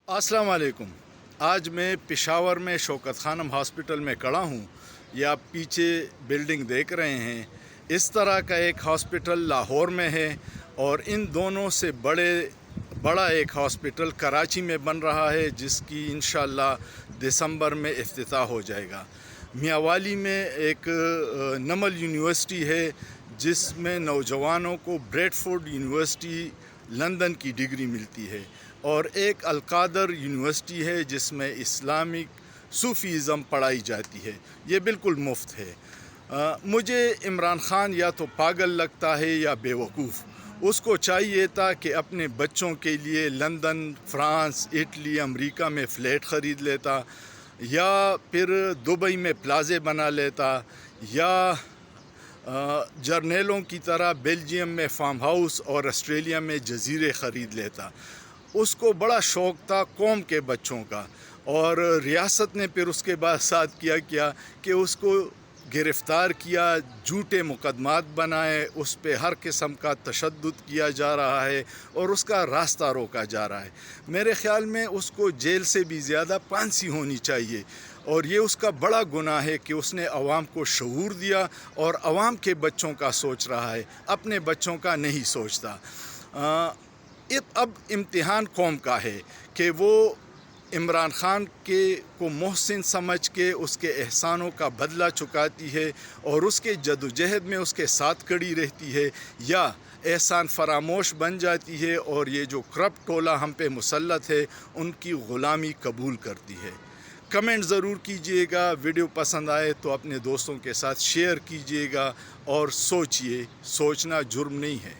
अस्सलाम वालेकुम। आज मैं पेशावर में शौकत खानम हॉस्पिटल में खड़ा हूँ। ये आप पीछे बिल्डिंग देख रहे हैं। इस तरह का एक हॉस्पिटल लाहौर में है और इन दोनों से बड़ा एक हॉस्पिटल कराची में बन रहा है, जिसकी इंशाअल्लाह दिसंबर में इफ्तिताह हो जाएगा। मियांवाली में एक नमल यूनिवर्सिटी है, जिसमें नौजवानों को ब्रेडफोर्ड यूनिवर्सिटी लंदन की डिग्री मिलती है, और एक अलकादर यूनिवर्सिटी है जिसमें इस्लामिक सूफ़ीज़म पढ़ाई जाती है। ये बिल्कुल मुफ्त है। मुझे इमरान ख़ान या तो पागल लगता है या बेवकूफ़। उसको चाहिए था कि अपने बच्चों के लिए लंदन, फ्रांस, इटली, अमेरिका में फ़्लैट ख़रीद लेता, या फिर दुबई में प्लाज़े बना लेता, या जर्नेलों की तरह बेल्जियम में फार्म हाउस और ऑस्ट्रेलिया में जजीरे ख़रीद लेता। उसको बड़ा शौक़ था कौम के बच्चों का, और रियासत ने फिर उसके बाद साथ किया कि उसको गिरफ़्तार किया, झूठे मुकदमात बनाए, उस पे हर किस्म का तशद्दुद किया जा रहा है और उसका रास्ता रोका जा रहा है। मेरे ख़्याल में उसको जेल से भी ज़्यादा फांसी होनी चाहिए, और ये उसका बड़ा गुनाह है कि उसने अवाम को शऊर दिया और अवाम के बच्चों का सोच रहा है, अपने बच्चों का नहीं सोचता। अब इम्तिहान कौम का है कि वो इमरान ख़ान को मोहसिन समझ के उसके एहसानों का बदला चुकाती है और उसके जदोजहद में उसके साथ खड़ी रहती है, या एहसान फरामोश बन जाती है और ये जो करप्ट टोला हम पे मुसल्लत है उनकी ग़ुलामी कबूल करती है। कमेंट ज़रूर कीजिएगा। वीडियो पसंद आए तो अपने दोस्तों के साथ शेयर कीजिएगा, और सोचिए, सोचना जुर्म नहीं है।